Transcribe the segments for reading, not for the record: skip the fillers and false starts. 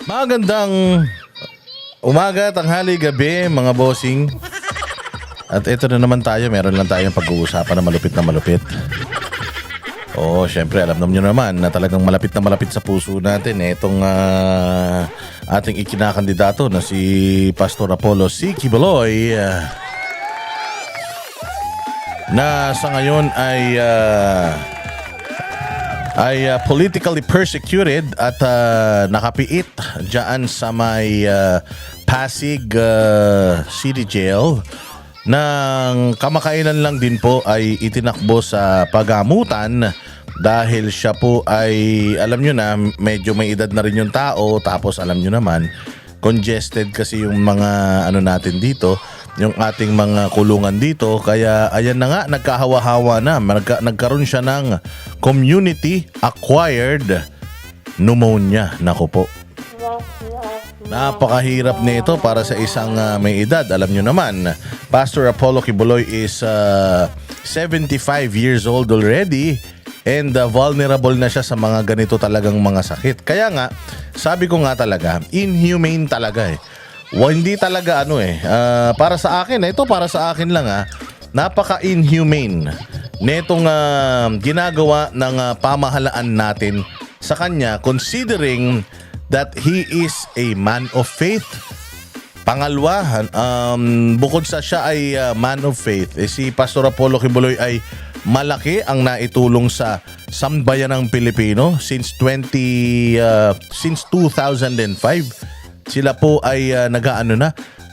Magandang umaga, tanghali, gabi mga bossing. At ito na naman tayo, meron lang tayong pag-uusapan na malupit. Oo, syempre alam nyo naman na talagang malapit na malapit sa puso natin itong ating ikinakandidato na si Pastor Apollo C. Quiboloy, na sa ngayon ay politically persecuted at nakapiit dyan sa may Pasig City Jail, nang kamakailan lang din po ay itinakbo sa pagamutan dahil siya po ay, alam nyo na, medyo may edad na rin yung tao, tapos alam nyo naman congested kasi yung mga ano natin dito, yung ating mga kulungan dito, kaya ayan na nga, nagkahawa-hawa na, nagkaroon siya ng community acquired pneumonia. Naku po, napakahirap nito para sa isang may edad. Alam nyo naman, Pastor Apollo Quiboloy is 75 years old already, and vulnerable na siya sa mga ganito talagang mga sakit. Kaya nga, sabi ko nga talaga, inhumane talaga eh. Hindi talaga para sa akin, ito para sa akin lang napaka-inhumane netong ginagawa ng pamahalaan natin sa kanya, considering that he is a man of faith. Pangalawa, bukod sa siya ay man of faith, si Pastor Apollo Quiboloy ay malaki ang naitulong sa sambayanang Pilipino since 2005. Sila po ay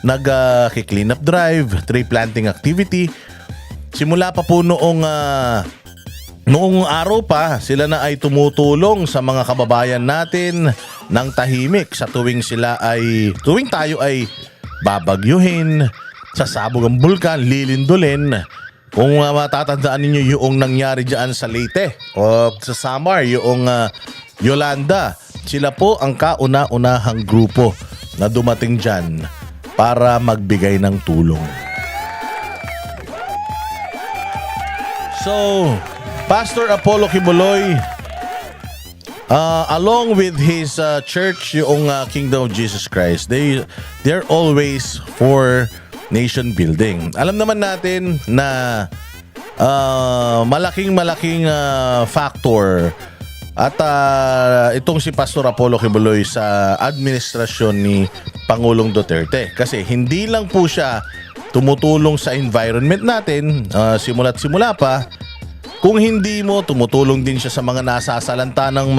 nag-clean up drive, tree planting activity. Simula pa po noong araw pa, sila na ay tumutulong sa mga kababayan natin ng tahimik sa tuwing tayo ay babagyuhin, sasabog ang bulkan, lilindulin. Kung matatandaan ninyo yung nangyari dyan sa Leyte o sa Samar, yung Yolanda, sila po ang kauna-unahang grupo na dumating dyan para magbigay ng tulong. So, Pastor Apollo Quiboloy, along with his church, yung Kingdom of Jesus Christ, they're always for nation building. Alam naman natin na malaking factor at itong si Pastor Apollo Quiboloy sa administrasyon ni Pangulong Duterte, kasi hindi lang po siya tumutulong sa environment natin simula't simula pa. Kung hindi mo, tumutulong din siya sa mga nasasalanta ng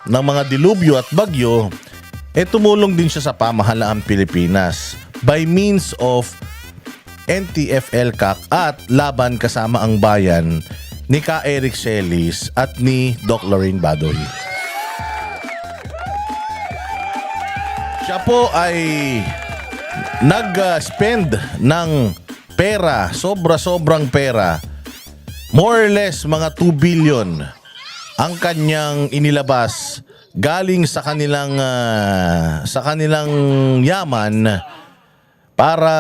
mga dilubyo at bagyo, tumulong din siya sa pamahalaang Pilipinas by means of NTF-ELCAC at Laban Kasama ang Bayan ni Ka Eric Celis at ni Doc Lorraine Badoy. Siya po ay nag-spend ng pera, sobrang pera, more or less mga 2 billion ang kanyang inilabas galing sa kanilang yaman para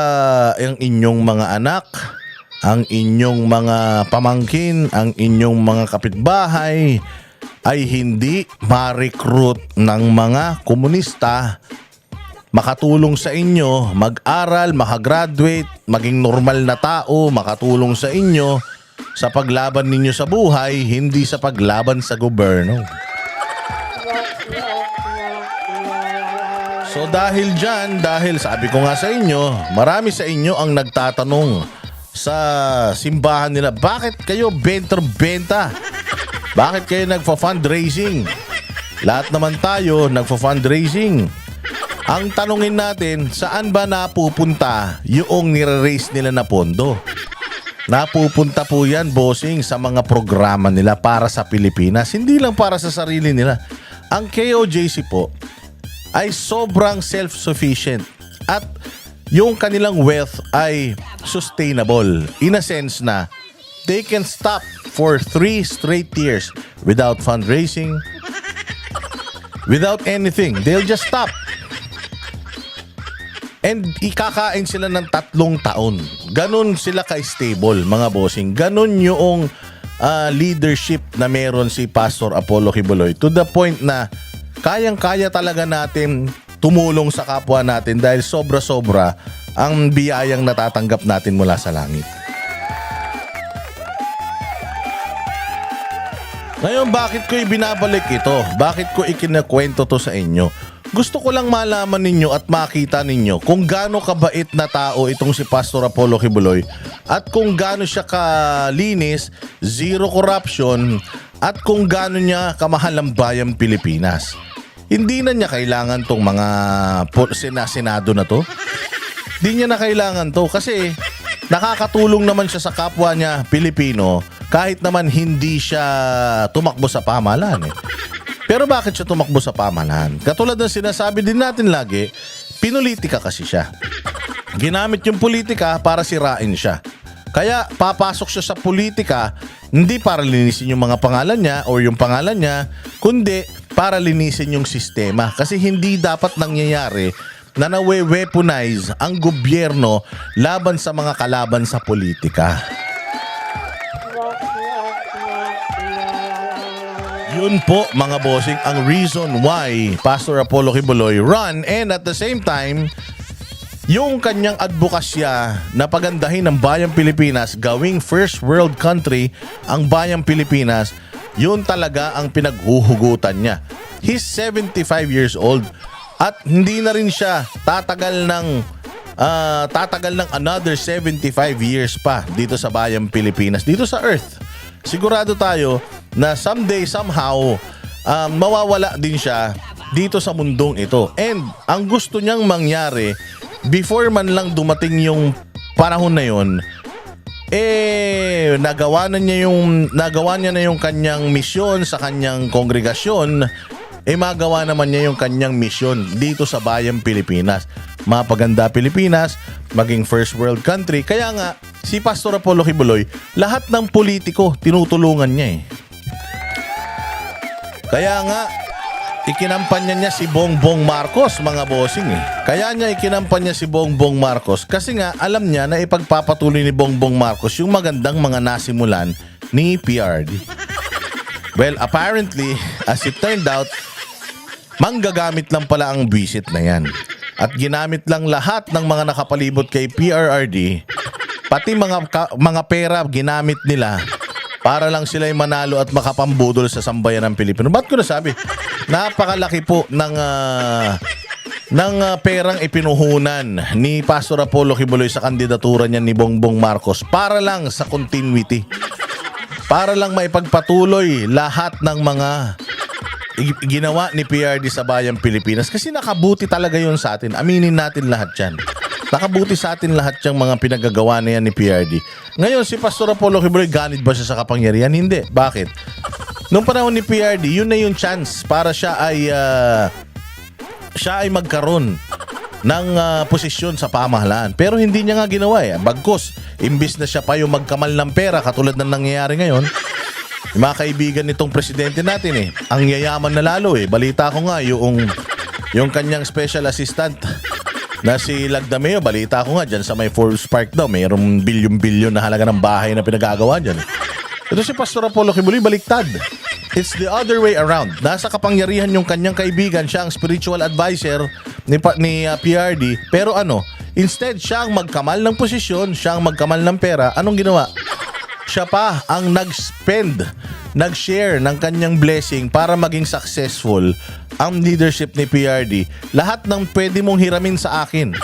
ang inyong mga anak, ang inyong mga pamangkin, ang inyong mga kapitbahay ay hindi ma-recruit ng mga komunista, makatulong sa inyo, mag-aral, makagraduate, maging normal na tao, makatulong sa inyo sa paglaban ninyo sa buhay, hindi sa paglaban sa gobyerno. So dahil sabi ko nga sa inyo, marami sa inyo ang nagtatanong sa simbahan nila, bakit kayo benta? Bakit kayo nagfa-fundraising? Lahat naman tayo nagfa-fundraising. Ang tanungin natin, saan ba napupunta yung nire-raise nila na pondo? Napupunta po yan, bossing, sa mga programa nila para sa Pilipinas, hindi lang para sa sarili nila. Ang KOJC po ay sobrang self-sufficient at yung kanilang wealth ay sustainable in a sense na they can stop for 3 straight years without fundraising, without anything. They'll just stop. And ikakain sila ng 3 taon. Ganun sila ka-stable, mga bossing. Ganun yung leadership na meron si Pastor Apollo Quiboloy, to the point na kayang-kaya talaga natin tumulong sa kapwa natin dahil sobra-sobra ang biyayang natatanggap natin mula sa langit. Ngayon, bakit ko ibinabalik ito? Bakit ko ikinakwento to sa inyo? Gusto ko lang malaman ninyo at makita ninyo kung gaano kabait na tao itong si Pastor Apollo Kibuloy at kung gaano siya kalinis, zero corruption at kung gaano niya kamahal ang bayang Pilipinas. Hindi na niya kailangan tong mga senado na to. Hindi niya na kailangan to kasi nakakatulong naman siya sa kapwa niya Pilipino kahit naman hindi siya tumakbo sa pamahalaan. Pero bakit siya tumakbo sa pamahalaan? Katulad ng sinasabi din natin lagi, pinulitika kasi siya. Ginamit yung politika para sirain siya. Kaya papasok siya sa politika hindi para linisin yung mga pangalan niya o yung pangalan niya, kundi para linisin yung sistema. Kasi hindi dapat nangyayari na nawe-weaponize ang gobyerno laban sa mga kalaban sa politika. Yun po mga bossing ang reason why Pastor Apollo Kibuloy run, and at the same time yung kanyang advokasya na pagandahin ng bayang Pilipinas, gawing first world country ang bayang Pilipinas, yun talaga ang pinaghuhugutan niya. He's 75 years old at hindi na rin siya tatagal ng another 75 years pa dito sa bayang Pilipinas, dito sa earth. Sigurado tayo na someday, somehow, mawawala din siya dito sa mundong ito. And ang gusto niyang mangyari, before man lang dumating yung panahon na yun, nagawa niya na yung kanyang misyon sa kanyang kongregasyon, magawa naman niya yung kanyang misyon dito sa bayang Pilipinas. Mapaganda Pilipinas, maging first world country. Kaya nga, si Pastor Apollo Kibuloy, lahat ng politiko tinutulungan niya Kaya nga, ikinampanya niya si Bongbong Marcos, mga bossing Kaya niya ikinampanya si Bongbong Marcos kasi nga alam niya na ipagpapatuloy ni Bongbong Marcos yung magandang mga nasimulan ni PRD. Well, apparently, as it turned out, manggagamit lang pala ang visit na yan. At ginamit lang lahat ng mga nakapalibot kay PRRD, pati mga pera ginamit nila para lang sila'y manalo at makapambudol sa sambayan ng Pilipino. Ba't ko nasabi? Napakalaki po ng perang ipinuhunan ni Pastor Apollo Kibuloy sa kandidatura niya ni Bongbong Marcos para lang sa continuity. Para lang maipagpatuloy lahat ng mga ginawa ni PRD sa bayang Pilipinas. Kasi nakabuti talaga yun sa atin. Aminin natin lahat yan. Nakabuti sa atin lahat yung mga pinagagawa na yan ni PRD. Ngayon, si Pastor Apollo Kibuloy, ganit ba siya sa kapangyarihan? Hindi. Bakit? Noong panahon ni PRD, yun na yung chance para siya ay magkaroon ng posisyon sa pamahalaan. Pero hindi niya nga ginawa Bagkus, imbis na siya pa yung magkamal ng pera katulad ng nangyayari ngayon, yung mga kaibigan nitong presidente natin ang yayaman na lalo Balita ko nga yung kanyang special assistant na si Lagdameo, balita ko nga dyan sa may Forbes Park daw, mayroong bilyon-bilyon na halaga ng bahay na pinagagawa dyan. Ito si Pastor Apollo Kibuloy, baliktad. It's the other way around. Nasa kapangyarihan yung kanyang kaibigan, siya ang spiritual advisor ni PRD. Pero instead siya ang magkamal ng posisyon, siya ang magkamal ng pera. Anong ginawa? Siya pa ang nag-share ng kanyang blessing para maging successful ang leadership ni PRD. Lahat ng pwede mong hiramin sa akin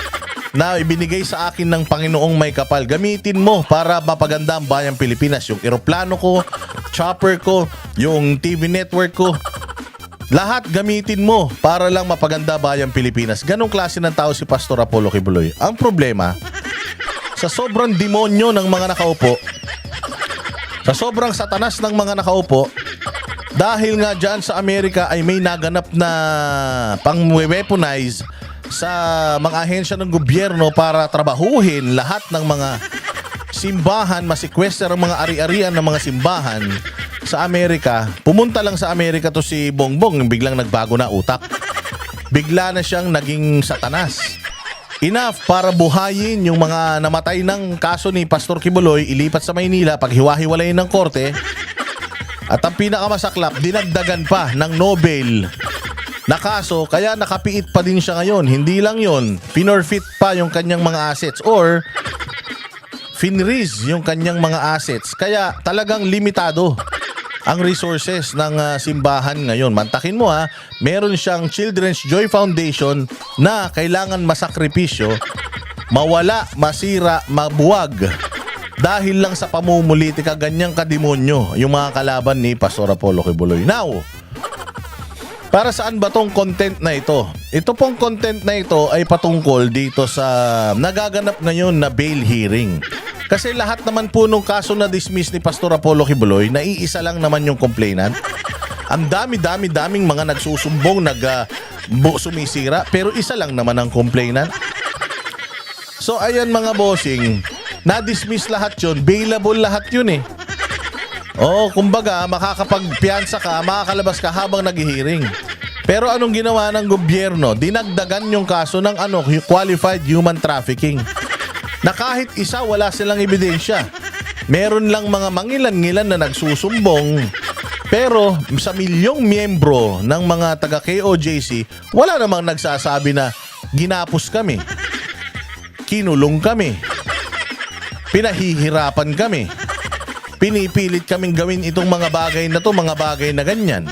na ibinigay sa akin ng Panginoong may kapal, gamitin mo para mapaganda ang bayang Pilipinas. Yung eroplano ko, chopper ko, yung TV network ko, lahat gamitin mo para lang mapaganda bayang Pilipinas. Ganong klase ng tao si Pastor Apollo Kibuloy. Ang problema, sa sobrang demonyo ng mga nakaupo, sa sobrang satanas ng mga nakaupo, dahil nga dyan sa Amerika ay may naganap na pang-weaponize sa mga ahensya ng gobyerno para trabahuhin lahat ng mga simbahan, masikwester ang mga ari-arian ng mga simbahan sa Amerika. Pumunta lang sa Amerika to si Bongbong, biglang nagbago na utak. Bigla na siyang naging satanas. Enough para buhayin yung mga namatay ng kaso ni Pastor Kibuloy, ilipat sa Maynila, paghiwa-hiwalayin ng korte. At ang pinakamasaklap, dinagdagan pa ng Nobel na kaso, kaya nakapiit pa din siya ngayon. Hindi lang yon, pinorfeit pa yung kanyang mga assets or finreeze yung kanyang mga assets. Kaya talagang limitado ang resources ng simbahan ngayon. Mantakin mo meron siyang Children's Joy Foundation na kailangan masakripisyo, mawala, masira, mabuwag dahil lang sa pamumulitika. Ganyang kademonyo yung mga kalaban ni Pastor Apollo Kibuloy. Now, para saan ba tong content na ito? Ito pong content na ito ay patungkol dito sa nagaganap ngayon na bail hearing. Kasi lahat naman po nung kaso na dismiss ni Pastor Apollo Kibuloy, naiisa lang naman yung complainant. Ang daming mga nagsusumbong, sumisira, pero isa lang naman ang complainant. So ayan mga bossing, na-dismiss lahat yun, bailable lahat yun eh. Kumbaga, makakapagpiyansa ka, makakalabas ka habang nag-hearing. Pero anong ginawa ng gobyerno? Dinagdagan yung kaso ng qualified human trafficking. Na kahit isa wala silang ebidensya. Meron lang mga mangilan-ngilan na nagsusumbong. Pero sa milyong miyembro ng mga taga KOJC, wala namang nagsasabi na ginapos kami, kinulong kami, pinahihirapan kami, pinipilit kaming gawin itong mga bagay na to, mga bagay na ganyan.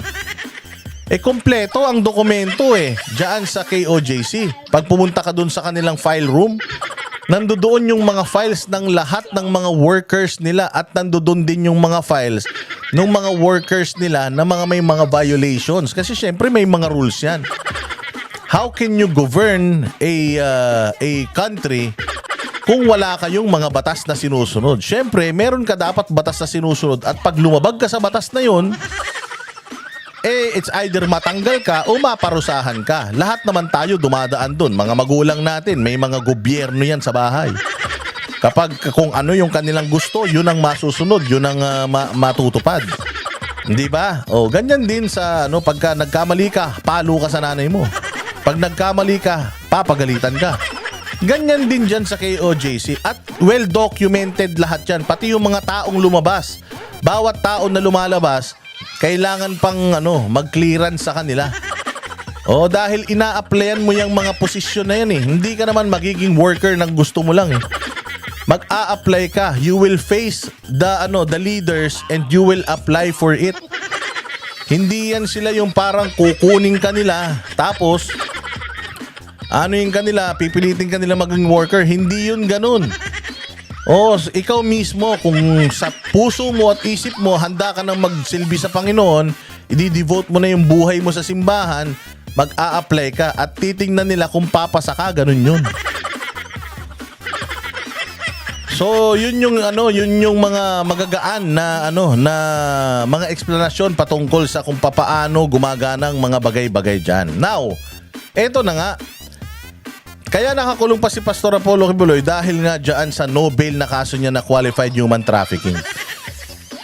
Kompleto ang dokumento diyan sa KOJC. Pag pumunta ka dun sa kanilang file room, nandoon yung mga files ng lahat ng mga workers nila at nandoon din yung mga files ng mga workers nila na may mga violations. Kasi syempre may mga rules yan. How can you govern a country kung wala kayong mga batas na sinusunod? Syempre, meron ka dapat batas na sinusunod at pag lumabag ka sa batas na yun, it's either matanggal ka o maparusahan ka. Lahat naman tayo dumadaan dun. Mga magulang natin, may mga gobyerno yan sa bahay. Kapag kung ano yung kanilang gusto, yun ang masusunod, yun ang matutupad. Hindi ba? Ganyan din sa pagka nagkamali ka, palo ka sa nanay mo. Pag nagkamali ka, papagalitan ka. Ganyan din dyan sa KOJC at well documented lahat yan, pati yung mga taong lumabas. Bawat tao na lumalabas, kailangan pang mag-clearance sa kanila. Dahil ina-applyan mo yung mga posisyon na yan Hindi ka naman magiging worker ng gusto mo lang Mag-a-apply ka, you will face the leaders and you will apply for it. Hindi yan sila yung parang kukunin kanila tapos yung kanila, pipilitin kanila maging worker. Hindi yun ganun. Ikaw mismo, kung sa puso mo at isip mo, handa ka nang magsilbi sa Panginoon, i-devote mo na yung buhay mo sa simbahan, mag-a-apply ka at titingnan nila kung papasa ka, ganun yun. So, yun yung mga magagaan na na mga eksplanasyon patungkol sa kung papaano gumaganang mga bagay-bagay diyan. Now, eto na nga. Kaya nakakulong pa si Pastor Apollo Kibuloy dahil nga dyan sa no bail na kaso niya na qualified human trafficking.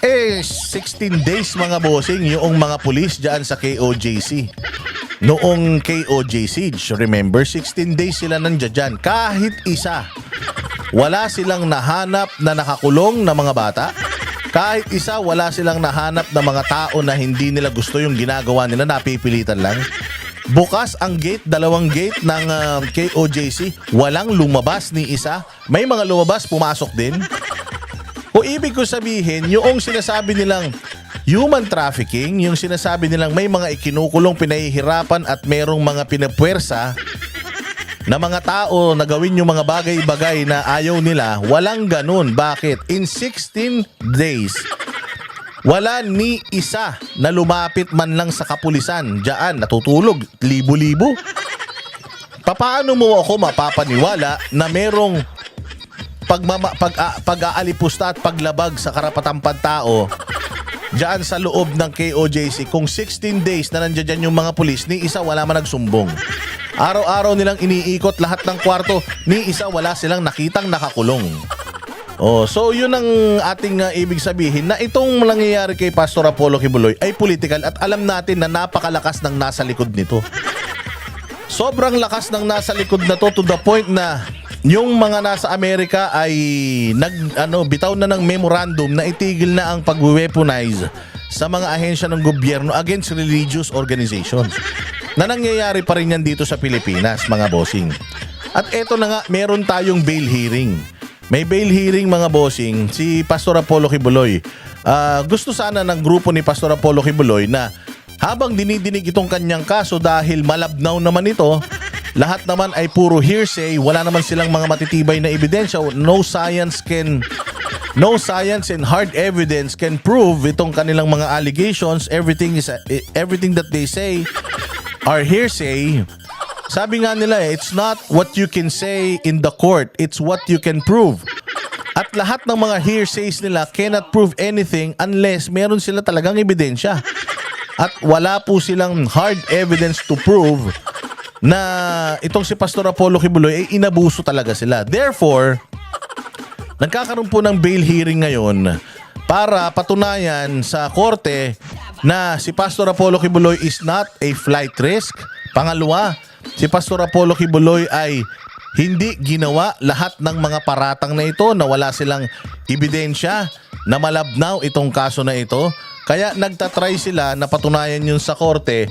16 days mga bossing yung mga pulis dyan sa KOJC. Noong KOJC, remember, 16 days sila nandiyan dyan. Kahit isa, wala silang nahanap na nakakulong na mga bata. Kahit isa, wala silang nahanap na mga tao na hindi nila gusto yung ginagawa nila, napipilitan lang. Bukas ang gate, 2 gate ng KOJC, walang lumabas ni isa. May mga lumabas, pumasok din. O ibig ko sabihin, yung sinasabi nilang human trafficking, yung sinasabi nilang may mga ikinukulong, pinahihirapan at merong mga pinapwersa na mga tao na gawin yung mga bagay-bagay na ayaw nila, walang ganun. Bakit? In 16 days, wala ni isa na lumapit man lang sa kapulisan. Diyan, natutulog, libo-libo. Paano mo ako mapapaniwala na merong pag-aalipusta at paglabag sa karapatang pantao diyan sa loob ng KOJC kung 16 days na nandiyan yung mga pulis, ni isa wala man nagsumbong. Araw-araw nilang iniikot lahat ng kwarto, ni isa wala silang nakitang nakakulong. So yun ang ating ibig sabihin na itong nangyayari kay Pastor Apollo Kibuloy ay political at alam natin na napakalakas ng nasa likod nito. Sobrang lakas ng nasa likod na to the point na yung mga nasa Amerika ay bitaw na ng memorandum na itigil na ang pag-weaponize sa mga ahensya ng gobyerno against religious organizations. na nangyayari pa rin yan dito sa Pilipinas, mga bossing. At eto na nga, meron tayong bail hearing. May bail hearing, mga bossing, si Pastor Apollo Kibuloy. Gusto sana ng grupo ni Pastor Apollo Kibuloy na habang dinidinig itong kanyang kaso dahil malabnaw naman ito, lahat naman ay puro hearsay, wala naman silang mga matitibay na ebidensya, no science and hard evidence can prove itong kanilang mga allegations. Everything that they say are hearsay. Sabi nga nila it's not what you can say in the court, it's what you can prove. At lahat ng mga hearsays nila cannot prove anything unless meron sila talagang ebidensya. At wala po silang hard evidence to prove na itong si Pastor Apollo Kibuloy ay inabuso talaga sila. Therefore, nagkakaroon po ng bail hearing ngayon para patunayan sa korte na si Pastor Apollo Kibuloy is not a flight risk. Pangalawa, si Pastor Apollo Kibuloy ay hindi ginawa lahat ng mga paratang na ito na wala silang ebidensya na malabnaw itong kaso na ito. Kaya nagtatry sila na patunayan yun sa korte.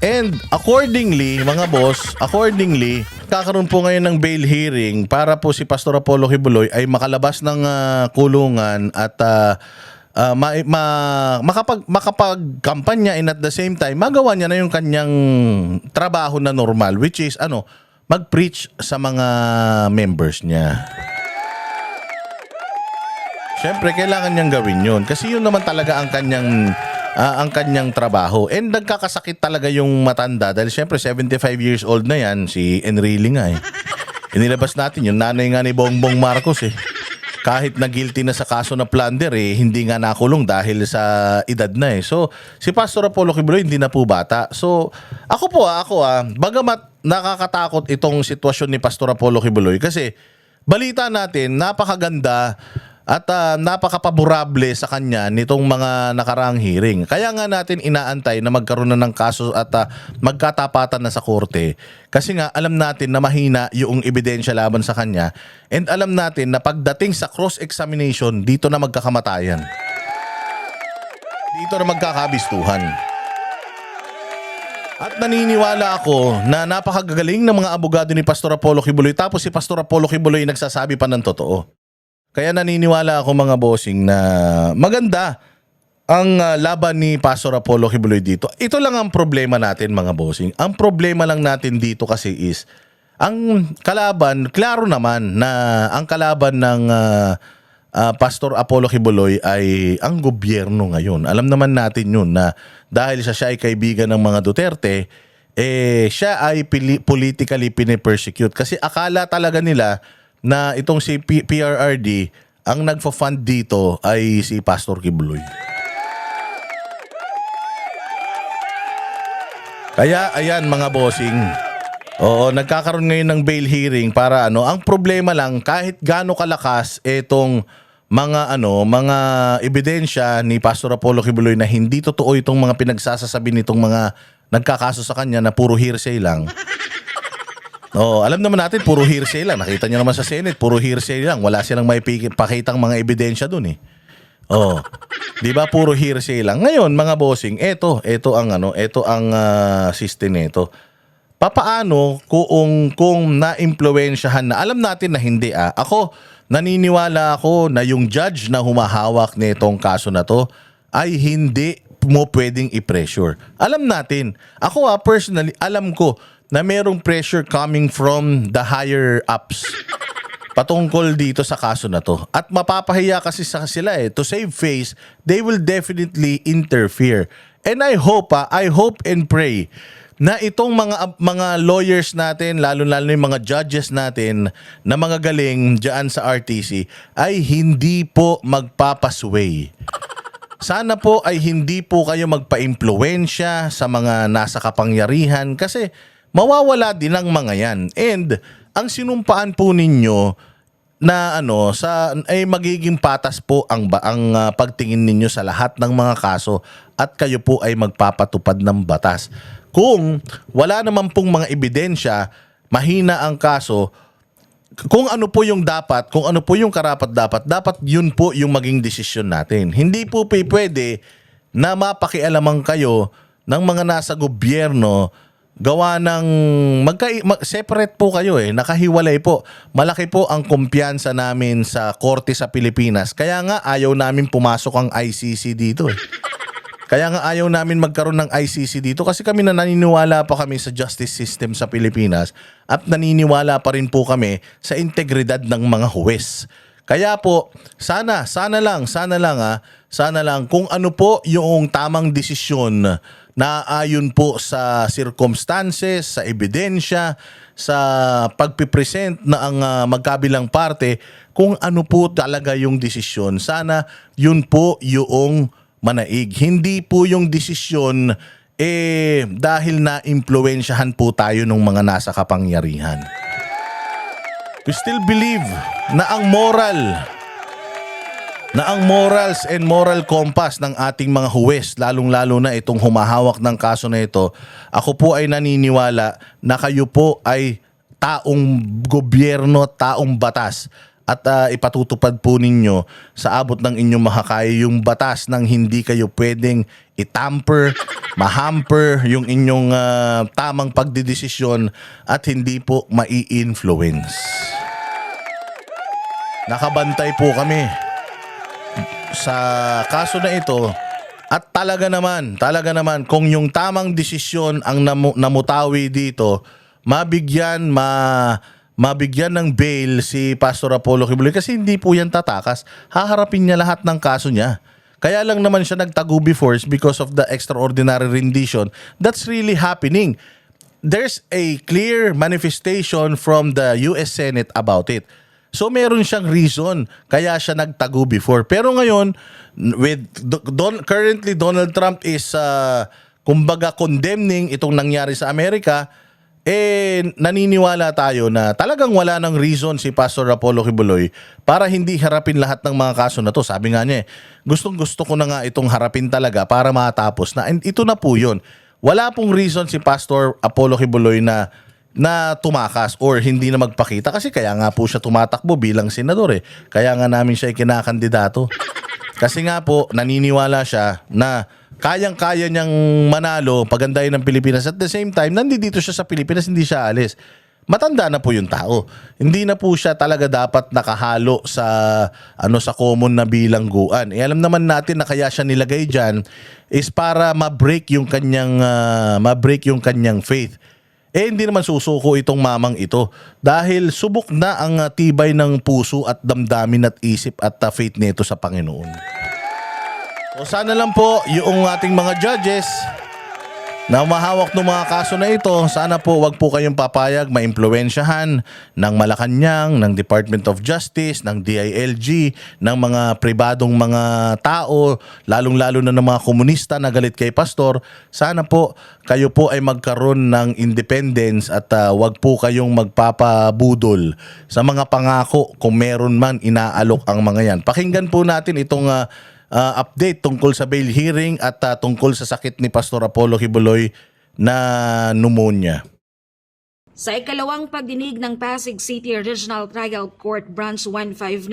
And accordingly, mga boss, kakaroon po ngayon ng bail hearing para po si Pastor Apollo Kibuloy ay makalabas ng kulungan at makapag-kampanya, and at the same time magawa niya na yung kanyang trabaho na normal, which is mag-preach sa mga members niya. Siyempre kailangan niyang gawin yun kasi yun naman talaga ang kanyang trabaho. And nagkakasakit talaga yung matanda dahil siyempre 75 years old na yan, si Enrile nga eh. Inilabas natin yung nanay nga ni Bongbong Marcos eh. Kahit na guilty na sa kaso na plunder eh, hindi nga nakulong dahil sa edad na eh. So, si Pastor Apollo Kibuloy hindi na po bata. So, ako bagamat nakakatakot itong sitwasyon ni Pastor Apollo Kibuloy kasi balita natin, napakaganda at napakapaborable sa kanya nitong mga nakaraang hearing. Kaya nga natin inaantay na magkaroon na ng kaso at magkatapatan na sa korte. Kasi nga alam natin na mahina yung ebidensya laban sa kanya. And alam natin na pagdating sa cross-examination, dito na magkakamatayan. Dito na magkakabistuhan. At naniniwala ako na napakagagaling ng mga abogado ni Pastor Apollo Kibuloy. Tapos si Pastor Apollo Kibuloy nagsasabi pa ng totoo. Kaya naniniwala ako, mga bossing, na maganda ang laban ni Pastor Apollo Kibuloy dito. Ito lang ang problema natin, mga bossing. Ang problema lang natin dito kasi is ang kalaban, klaro naman na ang kalaban ng Pastor Apollo Kibuloy ay ang gobyerno ngayon. Alam naman natin yun na dahil siya ay kaibigan ng mga Duterte, siya ay politically pinipersecute. Kasi akala talaga nila na itong si PRRD, ang nagfa-fund dito ay si Pastor Kibuloy. Kaya ayan, mga bossing, nagkakaroon ngayon ng bail hearing para ang problema lang kahit gaano kalakas itong mga ebidensya ni Pastor Apollo Kibuloy na hindi totoo itong mga pinagsasasabi nitong mga nagkakaso sa kanya na puro hearsay lang. Alam naman natin, puro hearsay lang. Nakita niyo naman sa Senate, puro hearsay lang. Wala silang may pakitang mga ebidensya dun eh. Di ba puro hearsay lang. Ngayon, mga bossing, ito ang system nito. Papaano kung na-impluwensyahan na, alam natin na hindi Ako, naniniwala ako na yung judge na humahawak nitong kaso na to ay hindi mo pwedeng i-pressure. Alam natin. Ako personally, alam ko na merong pressure coming from the higher ups patungkol dito sa kaso na to. At mapapahiya kasi sila To save face, they will definitely interfere. And I hope and pray na itong mga lawyers natin, lalo-lalo yung mga judges natin na mga galing diyan sa RTC ay hindi po magpapasway. Sana po ay hindi po kayo magpa-impluwensya sa mga nasa kapangyarihan kasi mawawala din ang mga yan. And ang sinumpaan po ninyo na ay magiging patas po ang pagtingin ninyo sa lahat ng mga kaso at kayo po ay magpapatupad ng batas. Kung wala naman pong mga ebidensya, mahina ang kaso, kung ano po yung dapat, kung ano po yung dapat yun po yung maging desisyon natin. Hindi po pwede na mapakialaman kayo ng mga nasa gobyerno gawa ng separate po kayo nakahiwalay po. Malaki po ang kumpiyansa namin sa korte sa Pilipinas. Kaya nga ayaw namin pumasok ang ICC dito Kaya nga ayaw namin magkaroon ng ICC dito kasi kami naniniwala pa kami sa justice system sa Pilipinas at naniniwala pa rin po kami sa integridad ng mga huwes. Kaya po, sana lang kung ano po yung tamang desisyon na ayon po sa circumstances, sa ebidensya, sa pagpipresent na ang magkabilang parte, kung ano po talaga yung desisyon. Sana yun po yung manaig. Hindi po yung desisyon dahil na-impluwensyahan po tayo ng mga nasa kapangyarihan. We still believe na ang morals and moral compass ng ating mga huwes, lalong-lalo na itong humahawak ng kaso na ito, ako po ay naniniwala na kayo po ay taong gobyerno, taong batas at ipatutupad po ninyo sa abot ng inyong makakaya yung batas nang hindi kayo pwedeng itamper, mahamper yung inyong tamang pagdidesisyon at hindi po mai-influence. Nakabantay po kami sa kaso na ito at talaga naman kung yung tamang desisyon ang namutawi dito, mabigyan ng bail si Pastor Apollo Kibuloy kasi hindi po yan tatakas. Haharapin niya lahat ng kaso niya. Kaya lang naman siya nagtagubi force because of the extraordinary rendition. That's really happening. There's a clear manifestation from the US Senate about it. So meron siyang reason kaya siya nagtago before. Pero ngayon, currently Donald Trump is kumbaga condemning itong nangyari sa Amerika, naniniwala tayo na talagang wala ng reason si Pastor Apollo Kibuloy para hindi harapin lahat ng mga kaso na to. Sabi nga niya, gustong-gusto ko na nga itong harapin talaga para matapos na. And ito na po yun. Wala pong reason si Pastor Apollo Kibuloy na tumakas or hindi na magpakita kasi kaya nga po siya tumatakbo bilang senador Kaya nga namin siya ikinakandidato. Kasi nga po, naniniwala siya na kayang-kaya niyang manalo, pagandahin ng Pilipinas. At the same time, nandito siya sa Pilipinas, hindi siya alis. Matanda na po yung tao. Hindi na po siya talaga dapat nakahalo sa common na bilangguan. Alam naman natin na kaya siya nilagay diyan is para ma-break yung kanyang faith. Hindi naman susuko itong mamang ito dahil subok na ang tibay ng puso at damdamin at isip at faith nito sa Panginoon. So sana lang po yung ating mga judges na umahawak ng mga kaso na ito, sana po wag po kayong papayag maimpluwensyahan ng Malacanang, ng Department of Justice, ng DILG, ng mga pribadong mga tao, lalong-lalo na ng mga komunista na galit kay Pastor. Sana po kayo po ay magkaroon ng independence at wag po kayong magpapabudol sa mga pangako kung meron man inaalok ang mga yan. Pakinggan po natin itong update tungkol sa bail hearing at tungkol sa sakit ni Pastor Apollo Kibuloy na pneumonia. Sa ikalawang pagdinig ng Pasig City Regional Trial Court Branch 159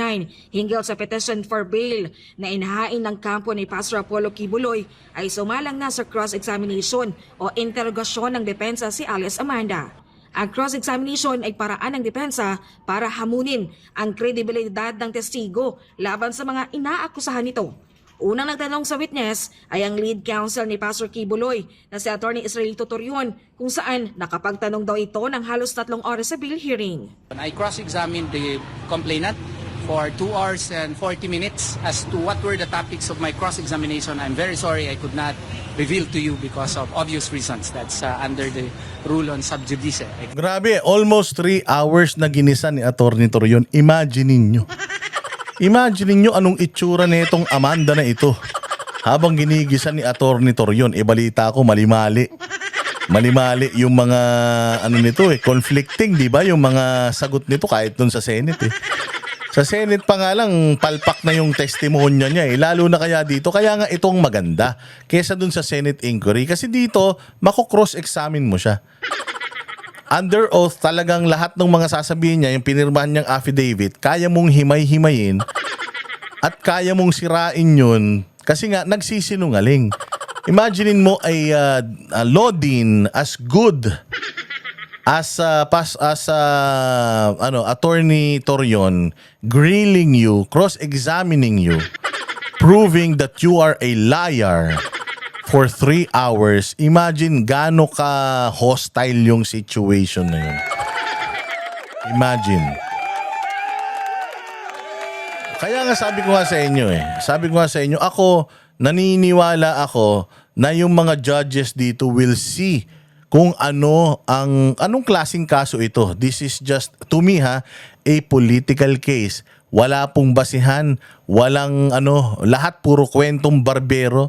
hinggil sa petition for bail na inahain ng kampo ni Pastor Apollo Kibuloy ay sumalang na sa cross-examination o interogasyon ng depensa si alias Amanda. Ang cross-examination ay paraan ng depensa para hamunin ang kredibilidad ng testigo laban sa mga inaakusahan nito. Unang nagtanong sa witness ay ang lead counsel ni Pastor Kibuloy na si Attorney Israelito Torion kung saan nakapagtanong daw ito ng halos 3 oras sa bail hearing. I cross-examined the complainant for 2 hours and 40 minutes as to what were the topics of my cross-examination. I'm very sorry I could not reveal to you because of obvious reasons. That's under the rule on sub judice. Grabe, almost 3 hours na ginisa ni Attorney Torion. Imagine ninyo anong itsura nitong Amanda na ito. Habang ginigisa ni Attorney Torion, balita ko malimali yung mga conflicting, di ba? Yung mga sagot nito kahit dun sa Senate Sa Senate pa nga lang, palpak na yung testimonya niya Lalo na kaya dito. Kaya nga itong maganda kesa dun sa Senate inquiry. Kasi dito, mako-cross-examine mo siya. Under oath, talagang lahat ng mga sasabihin niya, yung pinirmahan niyang affidavit, kaya mong himay-himayin at kaya mong sirain yun kasi nga nagsisinungaling. Imaginein mo ay Lodin as good as Attorney Torion grilling you, cross-examining you, proving that you are a liar for 3 hours. Imagine gaano ka hostile yung situation na yun. Imagine. Kaya nga sabi ko nga sa inyo, ako, naniniwala ako na yung mga judges dito will see kung anong klaseng kaso ito. This is just, to me a political case. Wala pong basihan, walang lahat puro kwentong barbero,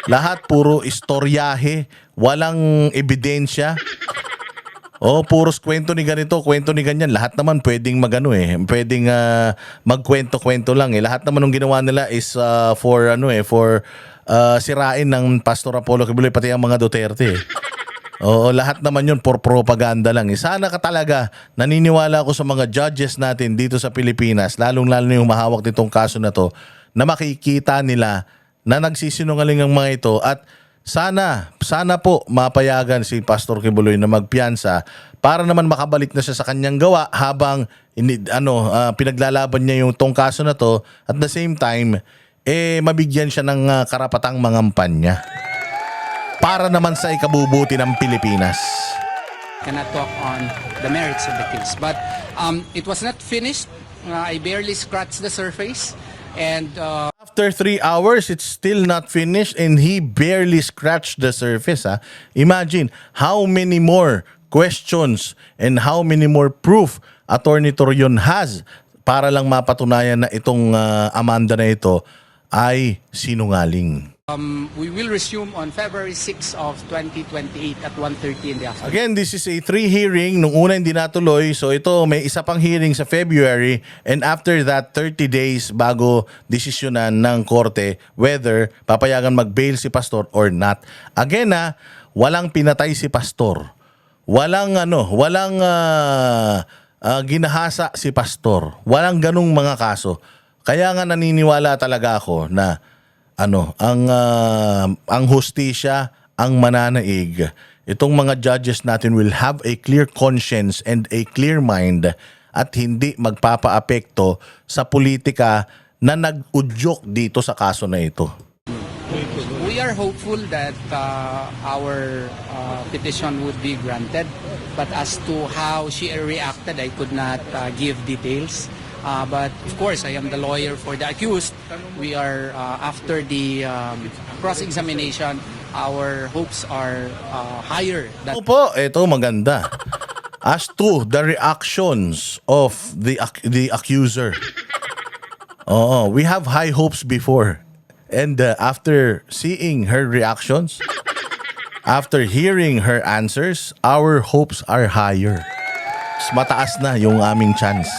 lahat puro istoryahe, walang ebidensya. Puros kwento ni ganito, kwento ni ganyan. Lahat naman pwedeng pwedeng magkwento-kwento lang eh. Lahat naman ng ginawa nila is for sirain ng Pastor Apollo Kibuloy, pati ang mga Duterte eh. Lahat naman yun for propaganda lang. Sana ka talaga, naniniwala ako sa mga judges natin dito sa Pilipinas, lalong-lalo na yung mahawak nitong kaso na to, na makikita nila na nagsisinungaling ang mga ito at sana po mapayagan si Pastor Kibuloy na magpiyansa para naman makabalik na siya sa kanyang gawa habang pinaglalaban niya yung tong kaso na to, at the same time mabigyan siya ng karapatang mangampanya para naman sa ikabubuti ng Pilipinas. Cannot talk on the merits of the case. But it was not finished. I barely scratched the surface. And after 3 hours, it's still not finished and he barely scratched the surface. Imagine how many more questions and how many more proof Attorney Torion has para lang mapatunayan na itong Amanda na ito ay sinungaling. we will resume on February 6 of 2028 at 1:30 in the afternoon. Again, this is a 3 hearing. Nung una hindi natuloy. So ito, may isa pang hearing sa February. And after that, 30 days bago desisyonan ng korte whether papayagan mag-bail si Pastor or not. Again walang pinatay si Pastor. Walang ginahasa si Pastor. Walang ganung mga kaso. Kaya nga naniniwala talaga ako na ang hustisya ang mananaig. Itong mga judges natin will have a clear conscience and a clear mind at hindi magpapaapekto sa politika na nag-udyok dito sa kaso na ito. We are hopeful that our petition would be granted, but as to how she reacted, I could not give details. But of course, I am the lawyer for the accused. We are, after the cross-examination, our hopes are higher. Ito maganda. As to the reactions of the accuser. We have high hopes before. And after seeing her reactions, after hearing her answers, our hopes are higher. Mas mataas na yung aming chance.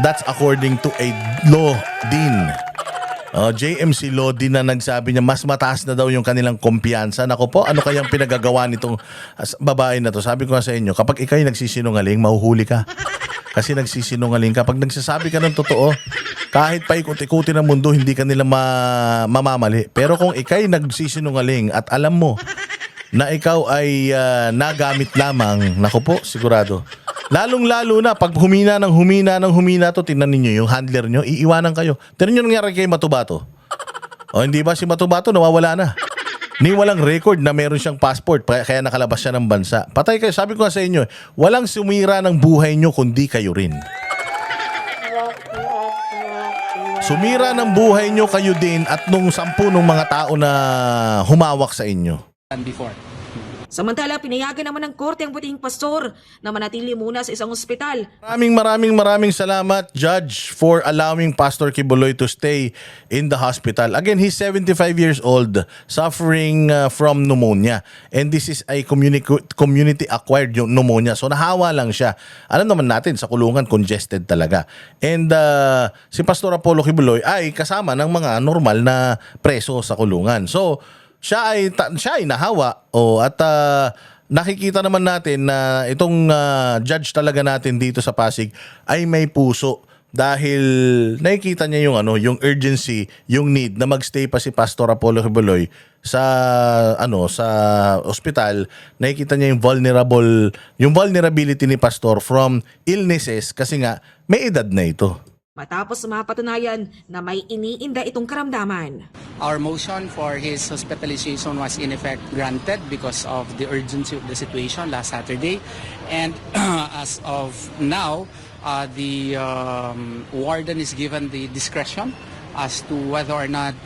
That's according to a law din. JMC law din na nagsabi niya mas mataas na daw yung kanilang kumpiyansa. Nako po, ano kayang pinagagawa nitong babae na to? Sabi ko nga sa inyo, kapag ikay nagsisinungaling, mahuhuli ka. Kasi nagsisinungaling ka. Pag nagsasabi ka ng totoo, kahit pa ikot-ikuti ng mundo, hindi ka nila mamamali. Pero kung ikay nagsisinungaling at alam mo na ikaw ay nagamit lamang, nako po, sigurado. Lalong-lalo na pag humina to, tingnan ninyo yung handler nyo, iiwanan kayo. Tingnan nyo nangyari kay Matubato. Hindi ba si Matubato nawawala na? Ni walang record na meron siyang passport kaya nakalabas siya ng bansa. Patay kayo. Sabi ko nga sa inyo, walang sumira ng buhay nyo kundi kayo rin. Sumira ng buhay nyo kayo din at nung 10 ng mga tao na humawak sa inyo. Before. Samantala, pinayagan naman ng korte ang butihing pastor na manatili muna sa isang ospital. Maraming salamat, Judge, for allowing Pastor Kibuloy to stay in the hospital. Again, he's 75 years old, suffering from pneumonia. And this is a community-acquired pneumonia. So nahawa lang siya. Alam naman natin, sa kulungan, congested talaga. And si Pastor Apollo Kibuloy ay kasama ng mga normal na preso sa kulungan. So, siya ay nahawa at nakikita naman natin na itong judge talaga natin dito sa Pasig ay may puso dahil nakikita niya yung urgency, yung need na magstay pa si Pastor Apollo Kibuloy sa ospital, nakikita niya yung vulnerability ni Pastor from illnesses kasi nga may edad na ito. Matapos mapatunayan na may iniinda itong karamdaman. Our motion for his hospitalization was in effect granted because of the urgency of the situation last Saturday. And as of now, the warden is given the discretion as to whether or not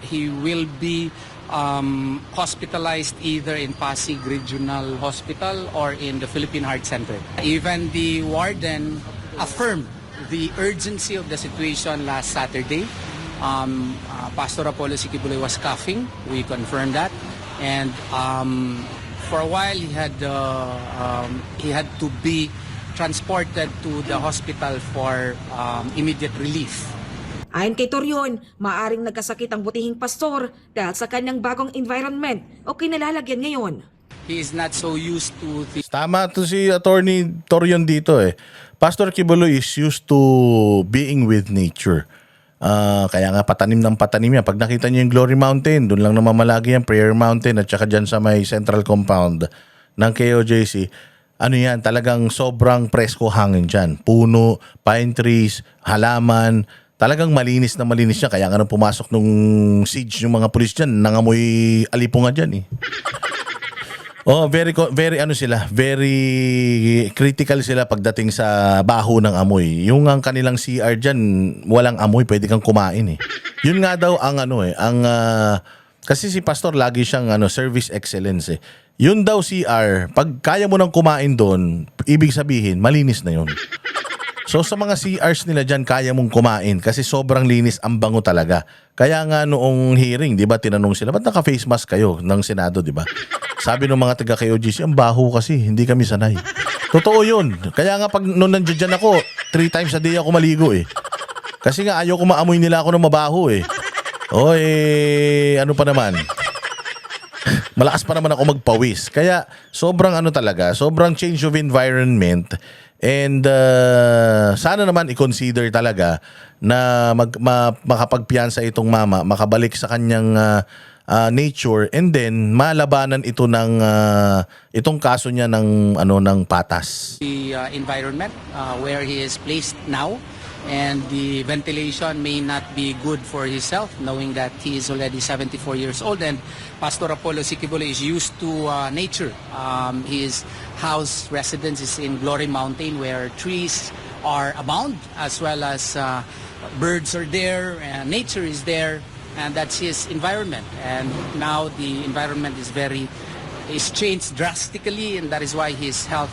he will be hospitalized either in Pasig Regional Hospital or in the Philippine Heart Center. Even the warden affirmed the urgency of the situation last Saturday. Pastor Apollo Sikibuloy was coughing. We confirmed that. And for a while, he had to be transported to the hospital for immediate relief. Ayon kay Torion, maaring nagkasakit ang butihing pastor dahil sa kanyang bagong environment o kinalalagyan ngayon. He is not so used to the Tama to si Attorney Torion dito eh. Pastor Kibuloy is used to being with nature. Kaya nga patanim ng patanim yan. Pag nakita niyo yung Glory Mountain, doon lang namamalagi yan, Prayer Mountain at saka dyan sa may central compound ng KOJC. Ano yan, talagang sobrang presko hangin dyan. Puno, pine trees, halaman, talagang malinis na malinis siya. Kaya nga nung pumasok nung siege yung mga pulis dyan, nangamoy alipungan dyan eh. Oh, very critical sila pagdating sa baho ng amoy. Yung ang kanilang CR diyan, walang amoy, pwede kang kumain eh. Yun nga daw ang kasi si pastor lagi siyang service excellence eh. Yun daw CR, pag kaya mo nang kumain doon, ibig sabihin malinis na yun. So sa mga CRs nila dyan, kaya mong kumain kasi sobrang linis, ang bango talaga. Kaya nga noong hearing, di ba, tinanong sila, ba't naka-face mask kayo ng Senado, di ba? Sabi ng mga taga-KOGC, ang baho kasi, hindi kami sanay. Totoo yun. Kaya nga pag noon nandiyan ako, 3 times a day ako maligo eh. Kasi nga ayaw ko maamoy nila ako ng mabaho eh. O ano pa naman. Malakas pa naman ako magpawis. Kaya sobrang talaga, sobrang change of environment. And sana naman i-consider talaga na makapagpiyansa itong mama, makabalik sa kanyang nature, and then malabanan ito ng itong kaso niya ng ng patas. The environment where he is placed now, and the ventilation may not be good for his health, knowing that he is already 74 years old, and Pastor Apollo Sikibuloy is used to nature. His house residence is in Glory Mountain, where trees are abound, as well as birds are there, and nature is there, and that's his environment. And now the environment is changed drastically, and that is why his health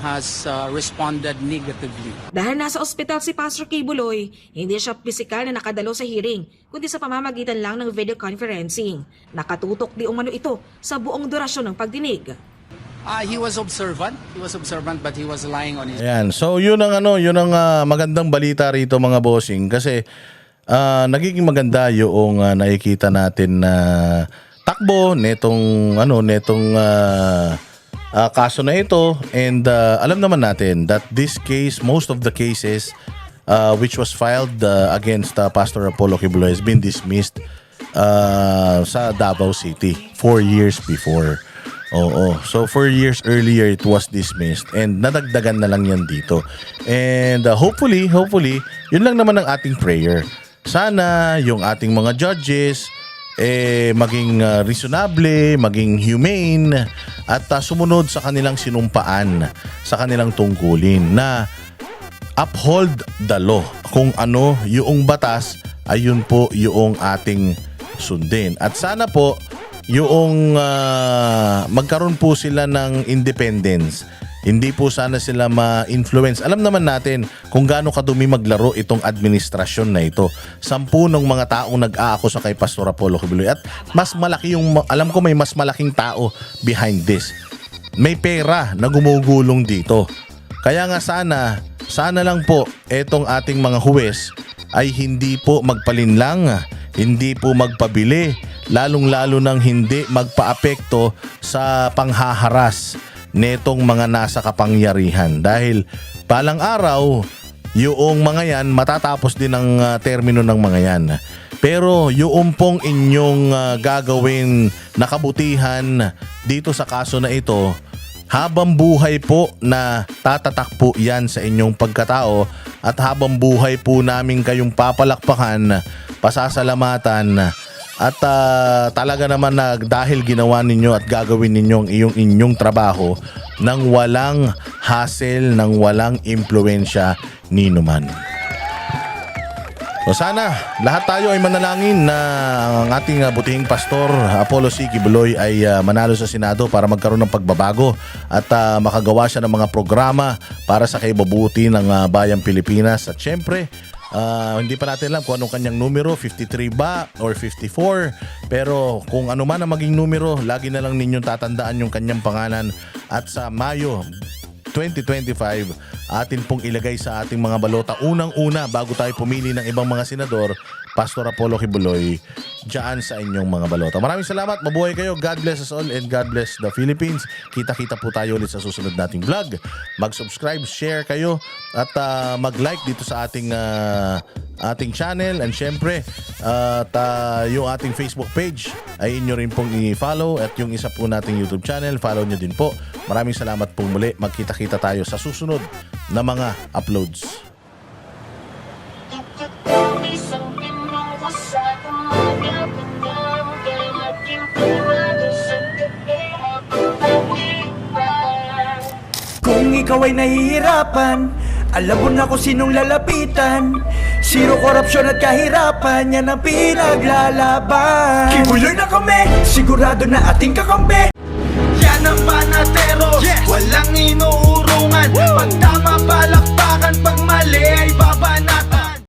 has responded negatively. Dahil nasa ospital si Pastor Kibuloy, hindi siya pisikal na nakadalo sa hearing, kundi sa pamamagitan lang ng video conferencing. Nakatutok di umano ito sa buong durasyon ng pagdinig. He was observant, but he was lying on his... Ayan. So yun ang magandang balita rito mga bossing, kasi nagiging maganda yung nakikita natin na takbo netong kaso na ito, and alam naman natin that this case, most of the cases which was filed against Pastor Apollo Kibuloy has been dismissed sa Davao City 4 years before. Oo. So 4 years earlier it was dismissed, and nadagdagan na lang yan dito. And hopefully, yun lang naman ang ating prayer. Sana yung ating mga judges maging reasonable, maging humane, at sumunod sa kanilang sinumpaan, sa kanilang tungkulin na uphold the law. Kung ano yung batas, ayun po yung ating sundin. At sana po yung magkaroon po sila ng independence. Hindi po sana sila ma-influence. Alam naman natin kung gaano kadumi maglaro itong administrasyon na ito. 10 ng mga taong nag-aakusa kay Pastor Apollo Kibuloy. At mas malaki alam ko may mas malaking tao behind this. May pera na gumugulong dito. Kaya nga sana lang po etong ating mga huwes ay hindi po magpalinlang, hindi po magpabili, lalong-lalo nang hindi magpaapekto sa panghaharas netong mga nasa kapangyarihan. Dahil balang araw, yung mga yan, matatapos din ang termino ng mga yan. Pero yung pong inyong gagawin na kabutihan dito sa kaso na ito, habang buhay po na tatatak po yan sa inyong pagkatao at habang buhay po namin kayong papalakpakan, pasasalamatan at talaga naman na dahil ginawa ninyo at gagawin ninyo ang inyong trabaho nang walang hassle, nang walang impluensya ni numan. So sana lahat tayo ay manalangin na ang ating butihing pastor Apollo C. Kibuloy ay manalo sa Senado para magkaroon ng pagbabago at makagawa siya ng mga programa para sa kaibubuti ng bayang Pilipinas. At syempre, hindi pa natin alam kung anong kanyang numero, 53 ba or 54. Pero kung ano man ang maging numero, lagi na lang ninyong tatandaan yung kanyang pangalan. At sa Mayo 2025, atin pong ilagay sa ating mga balota. Unang-una, bago tayo pumili ng ibang mga senador, Pastor Apollo Kibuloy, dyan sa inyong mga balota. Maraming salamat. Mabuhay kayo. God bless us all and God bless the Philippines. Kita-kita po tayo ulit sa susunod nating vlog. Mag-subscribe, share kayo at mag-like dito sa ating channel. And syempre, yung ating Facebook page ay inyo rin pong i-follow. At yung isa po nating YouTube channel, follow nyo din po. Maraming salamat po muli. Magkita-kita tayo sa susunod na mga uploads. Kung ikaw ay nahihirapan, alam mo na kung sinong lalapitan. Zero korupsyon at kahirapan, yan ang pinaglalaban. Kibuloy na kami, sigurado na ating kakampi. Yan ang panatero, walang inuurungan. Pag tama palakpakan, pag mali ay babanat.